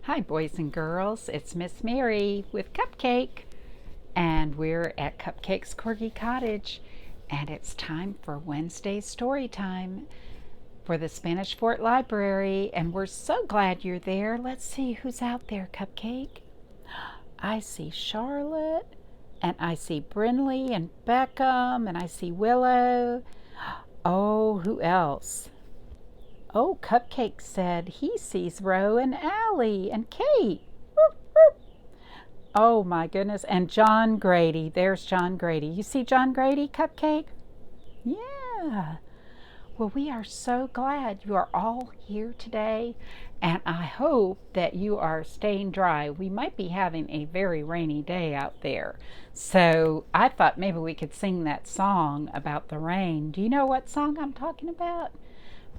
Hi, boys and girls. It's Miss Mary with Cupcake, and we're at Cupcake's Corgi Cottage, and it's time for Wednesday's story time for the Spanish Fort Library, and we're so glad you're there. Let's see who's out there, Cupcake. I see Charlotte, and I see Brinley and Beckham, and I see Willow. Oh, who else? Oh, Cupcake said he sees Ro and Allie and Kate. Oh my goodness. And John Grady. There's John Grady. You see John Grady, Cupcake? Yeah. Well, we are so glad you are all here today, and I hope that you are staying dry. We might be having a very rainy day out there. So I thought maybe we could sing that song about the rain. Do you know what song I'm talking about?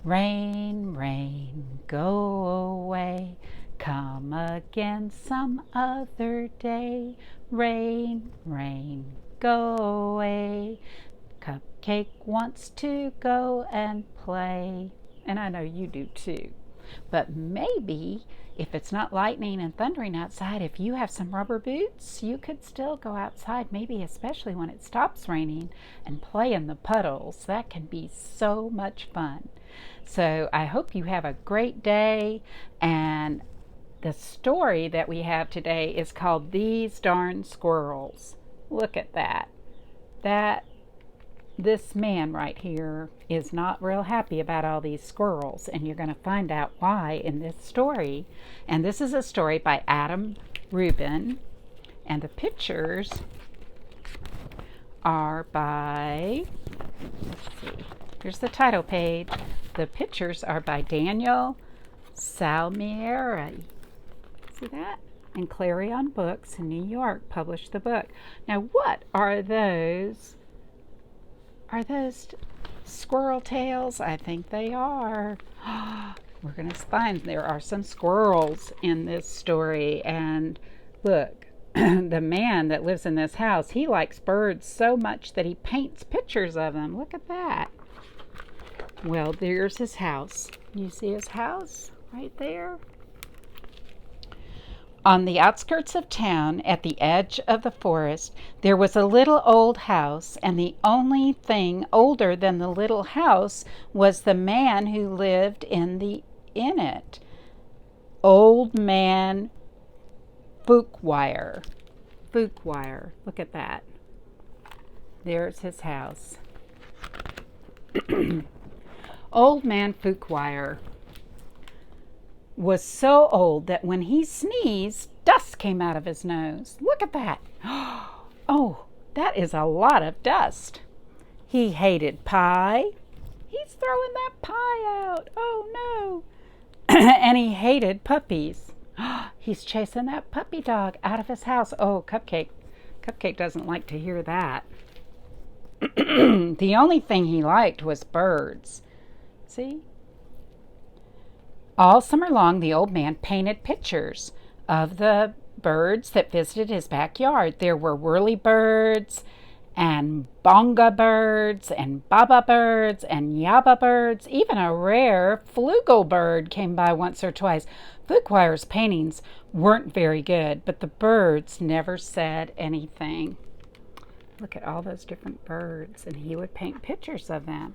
Rain, rain, go away, come again some other day. Rain, rain, go away, Cupcake wants to go and play. And I know you do too. But maybe if it's not lightning and thundering outside, if you have some rubber boots, you could still go outside, maybe especially when it stops raining, and play in the puddles. That can be so much fun. So I hope you have a great day, and the story that we have today is called These Darn Squirrels. Look at that. This man right here is not real happy about all these squirrels, and you're going to find out why in this story. And this is a story by Adam Rubin, and the pictures are by, let's see, here's the title page. The pictures are by Daniel Salmieri. See that? And Clarion Books in New York published the book. Now, what are those? Are those squirrel tails? I think they are. We're going to find there are some squirrels in this story. And look, the man that lives in this house, he likes birds so much that he paints pictures of them. Look at that. Well, there's his house. You see his house right there? On the outskirts of town, at the edge of the forest, there was a little old house, and the only thing older than the little house was the man who lived in it. Old Man Fuchsweier. Fuchsweier. Look at that. There's his house. Old Man Fuchsweier was so old that when he sneezed, dust came out of his nose. Look at that. Oh, that is a lot of dust. He hated pie. He's throwing that pie out. Oh no. And he hated puppies. He's chasing that puppy dog out of his house. Oh, Cupcake. Cupcake doesn't like to hear that. The only thing he liked was birds. See? All summer long, the old man painted pictures of the birds that visited his backyard. There were whirlybirds and bonga birds and baba birds and yaba birds. Even a rare flugel bird came by once or twice. Fuchsweier's paintings weren't very good, but the birds never said anything. Look at all those different birds, and he would paint pictures of them.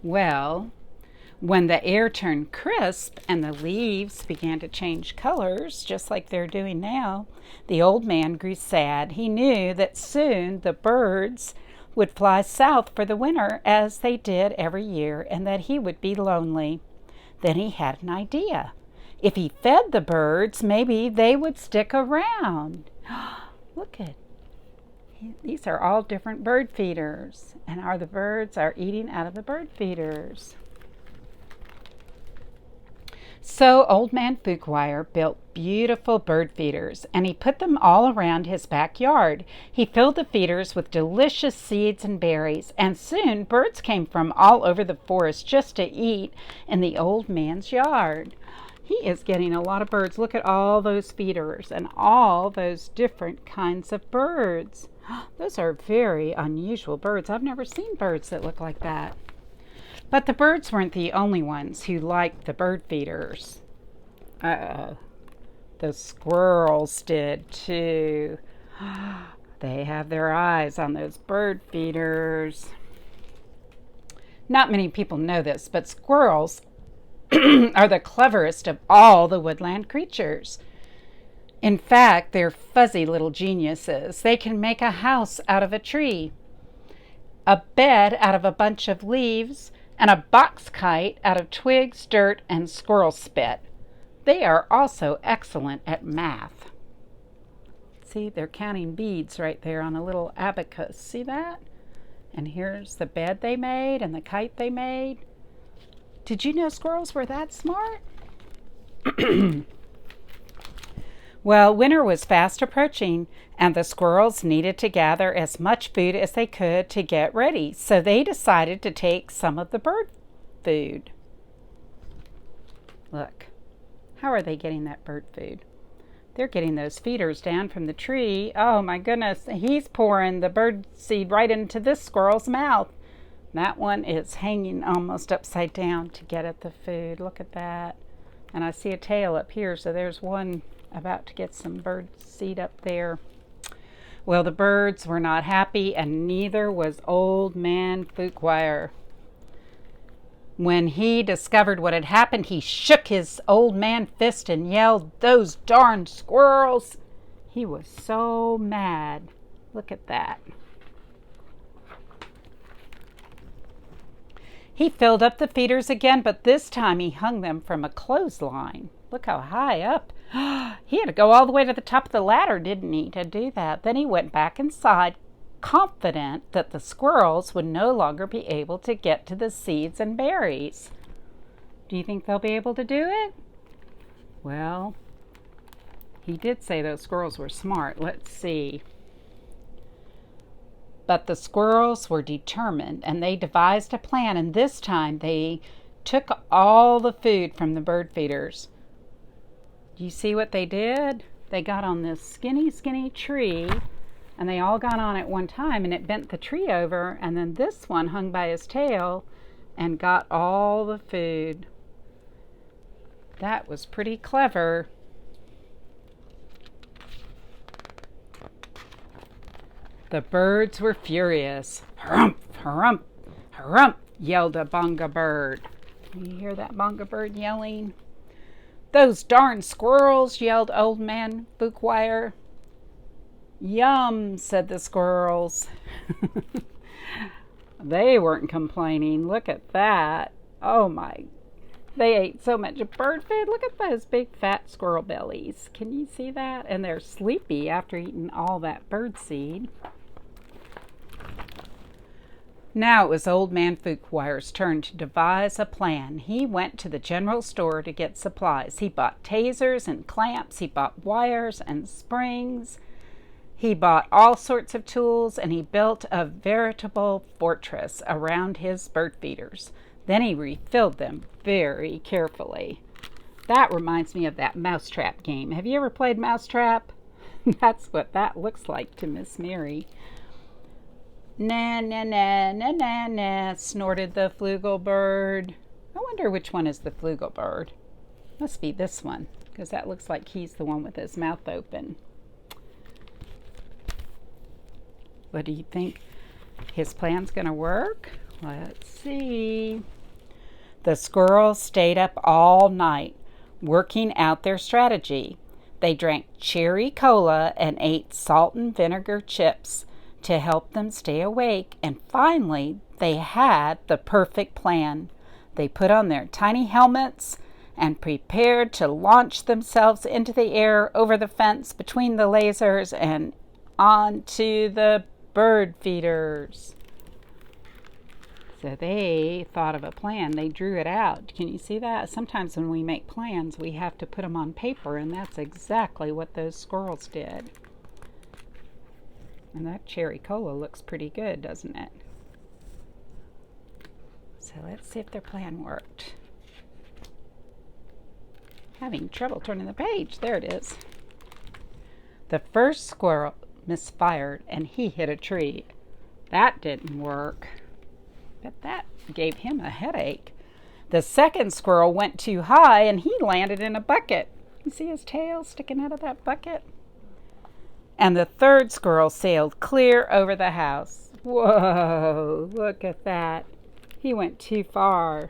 Well, when the air turned crisp and the leaves began to change colors, just like they're doing now, the old man grew sad. He knew that soon the birds would fly south for the winter, as they did every year, and that he would be lonely. Then he had an idea. If he fed the birds, maybe they would stick around. Look at these are all different bird feeders, and the birds are eating out of the bird feeders. So Old Man Fuchsweier built beautiful bird feeders, and he put them all around his backyard. He filled the feeders with delicious seeds and berries, and soon birds came from all over the forest just to eat in the old man's yard. He is getting a lot of birds. Look at all those feeders and all those different kinds of birds. Those are very unusual birds. I've never seen birds that look like that. But the birds weren't the only ones who liked the bird feeders. Uh-oh. The squirrels did too. They have their eyes on those bird feeders. Not many people know this, but squirrels are the cleverest of all the woodland creatures. In fact, they're fuzzy little geniuses. They can make a house out of a tree, a bed out of a bunch of leaves, and a box kite out of twigs, dirt, and squirrel spit. They are also excellent at math. See, they're counting beads right there on a little abacus. See that? And here's the bed they made and the kite they made. Did you know squirrels were that smart? Well, winter was fast approaching, and the squirrels needed to gather as much food as they could to get ready, so they decided to take some of the bird food. Look, how are they getting that bird food? They're getting those feeders down from the tree. Oh my goodness, he's pouring the bird seed right into this squirrel's mouth. That one is hanging almost upside down to get at the food. Look at that. And I see a tail up here, so there's one about to get some bird seed up there. Well, the birds were not happy, and neither was Old Man Fuquire. When he discovered what had happened, he shook his old man fist and yelled, "Those darn squirrels!" He was so mad. Look at that. He filled up the feeders again, but this time he hung them from a clothesline. Look how high up. He had to go all the way to the top of the ladder, didn't he, to do that? Then he went back inside, confident that the squirrels would no longer be able to get to the seeds and berries. Do you think they'll be able to do it? Well, he did say those squirrels were smart. Let's see. But the squirrels were determined, and they devised a plan, and this time they took all the food from the bird feeders. Do you see what they did? They got on this skinny tree, and they all got on at one time, and it bent the tree over, and then this one hung by his tail and got all the food. That was pretty clever. The birds were furious. "Harumph, harumph, harumph," yelled a bonga bird. You hear that bonga bird yelling? "Those darn squirrels," yelled Old Man Fuquire. "Yum," said the squirrels. They weren't complaining. Look at that. Oh my. They ate so much bird food. Look at those big fat squirrel bellies. Can you see that? And they're sleepy after eating all that bird seed. Now it was Old Man Fuquire's turn to devise a plan. He went to the general store to get supplies. He bought tasers and clamps. He bought wires and springs. He bought all sorts of tools, and he built a veritable fortress around his bird feeders. Then he refilled them very carefully. That reminds me of that mousetrap game. Have you ever played mousetrap? That's what that looks like to Miss Mary. "Na, na, na, na, na, na," snorted the flugelbird. I wonder which one is the flugelbird. Must be this one, because that looks like he's the one with his mouth open. What do you think? His plan's going to work? Let's see. The squirrels stayed up all night, working out their strategy. They drank cherry cola and ate salt and vinegar chips to help them stay awake, and finally they had the perfect plan. They put on their tiny helmets and prepared to launch themselves into the air over the fence between the lasers and onto the bird feeders. So they thought of a plan. They drew it out. Can you see that? Sometimes when we make plans, we have to put them on paper, and that's exactly what those squirrels did. And that cherry cola looks pretty good, doesn't it? So let's see if their plan worked. Having trouble turning the page. There it is. The first squirrel misfired, and he hit a tree. That didn't work. Bet that gave him a headache. The second squirrel went too high and he landed in a bucket. You see his tail sticking out of that bucket? And the third squirrel sailed clear over the house. Whoa, look at that. He went too far.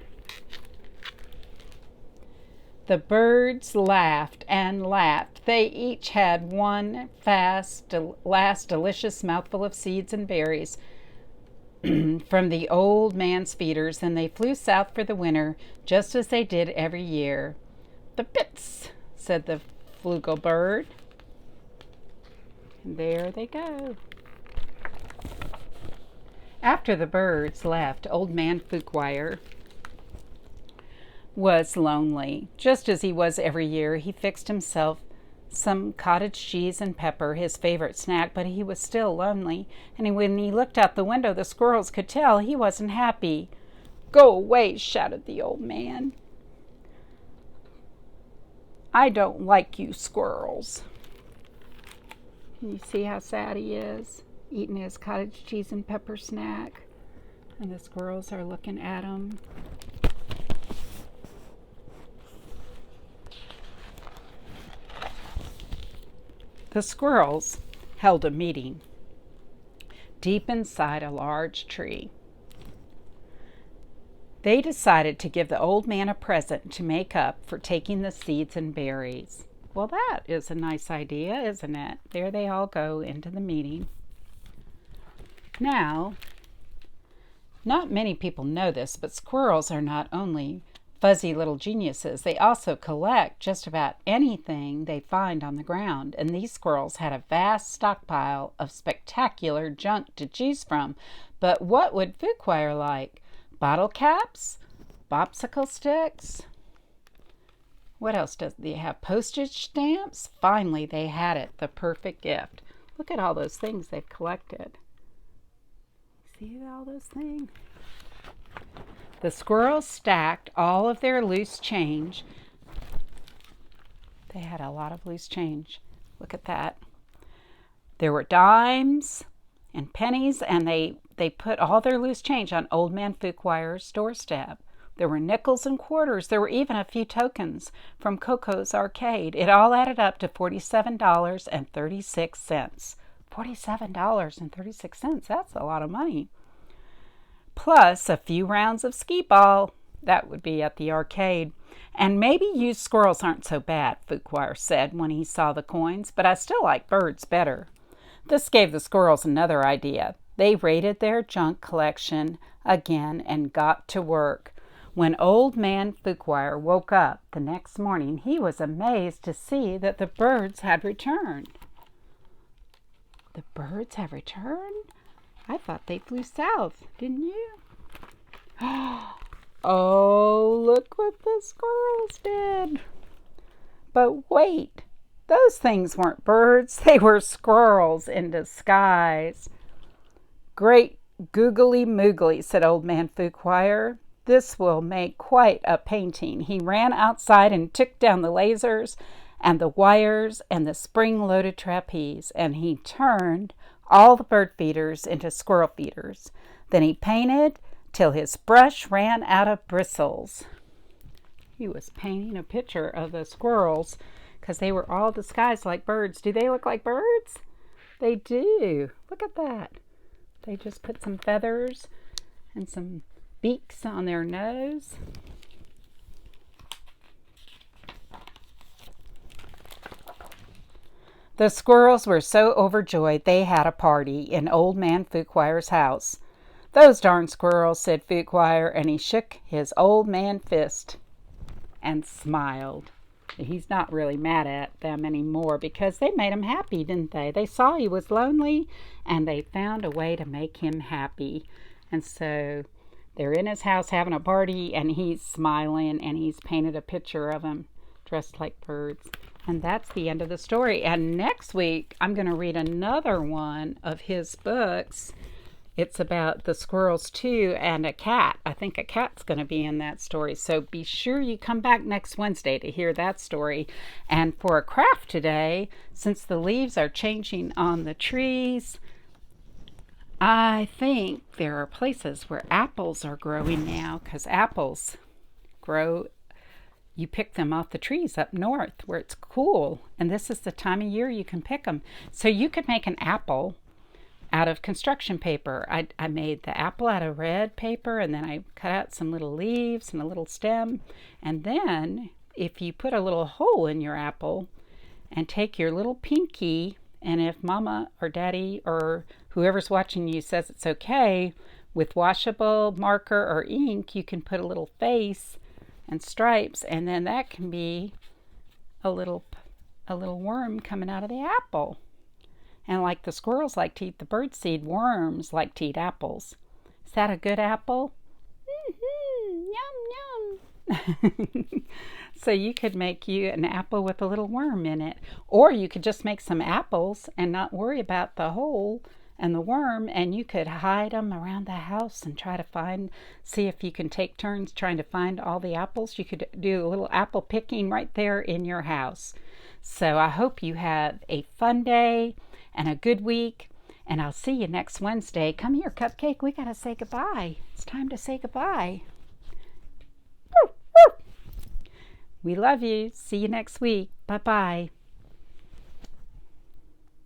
The birds laughed and laughed. They each had one last delicious mouthful of seeds and berries from the old man's feeders, then they flew south for the winter, just as they did every year. The bits, said the flugel bird. And there they go. After the birds left, Old Man Fuchswire was lonely. Just as he was every year, he fixed himself some cottage cheese and pepper, his favorite snack, but he was still lonely. And when he looked out the window, the squirrels could tell he wasn't happy. Go away, shouted the old man. I don't like you squirrels. Can you see how sad he is? Eating his cottage cheese and pepper snack. And the squirrels are looking at him. The squirrels held a meeting deep inside a large tree. They decided to give the old man a present to make up for taking the seeds and berries. Well, that is a nice idea, isn't it? There they all go into the meeting. Now, not many people know this, but squirrels are not only fuzzy little geniuses, they also collect just about anything they find on the ground. And these squirrels had a vast stockpile of spectacular junk to choose from. But what would Fuchswire like? Bottle caps? Popsicle sticks? What else does they have? Postage stamps? Finally, they had it, the perfect gift. Look at all those things they've collected. See all those things? The squirrels stacked all of their loose change. They had a lot of loose change. Look at that. There were dimes and pennies, and they put all their loose change on Old Man Fuchswire's doorstep. There were nickels and quarters. There were even a few tokens from Coco's arcade. It all added up to $47.36. $47.36. That's a lot of money. Plus a few rounds of skee ball. That would be at the arcade. And maybe you squirrels aren't so bad, Fuchswire said when he saw the coins, but I still like birds better. This gave the squirrels another idea. They raided their junk collection again and got to work. When Old Man Fuchswire woke up the next morning, he was amazed to see that the birds had returned. The birds have returned? I thought they flew south, didn't you? Oh, look what the squirrels did. But wait, those things weren't birds. They were squirrels in disguise. Great googly moogly, said Old Man Fuchswire. This will make quite a painting. He ran outside and took down the lasers and the wires and the spring-loaded trapeze, and he turned all the bird feeders into squirrel feeders. Then he painted till his brush ran out of bristles. He was painting a picture of the squirrels because they were all disguised like birds. Do they look like birds? They do. Look at that. They just put some feathers and some beaks on their nose. The squirrels were so overjoyed they had a party in Old Man Fuchswire's house. Those darn squirrels, said Fuchswire, and he shook his old man fist and smiled. He's not really mad at them anymore because they made him happy, didn't they? They saw he was lonely and they found a way to make him happy. And so they're in his house having a party and he's smiling and he's painted a picture of him dressed like birds. And that's the end of the story. And next week, I'm going to read another one of his books. It's about the squirrels, too, and a cat. I think a cat's going to be in that story. So be sure you come back next Wednesday to hear that story. And for a craft today, since the leaves are changing on the trees, I think there are places where apples are growing now because apples grow. You pick them off the trees up north where it's cool, and this is the time of year you can pick them. So you could make an apple out of construction paper. I made the apple out of red paper, and then I cut out some little leaves and a little stem. And then if you put a little hole in your apple and take your little pinky, and if mama or daddy or whoever's watching you says it's okay, with washable marker or ink, you can put a little face and stripes, and then that can be a little worm coming out of the apple. And like the squirrels like to eat the birdseed, worms like to eat apples. Is that a good apple? Yum, yum. So you could make you an apple with a little worm in it. Or you could just make some apples and not worry about the hole and the worm, and you could hide them around the house and try to see if you can take turns trying to find all the apples. You could do a little apple picking right there in your house. So I hope you have a fun day and a good week, and I'll see you next Wednesday. Come here, Cupcake, we gotta say goodbye. It's time to say goodbye. We love you. See you next week. Bye-bye.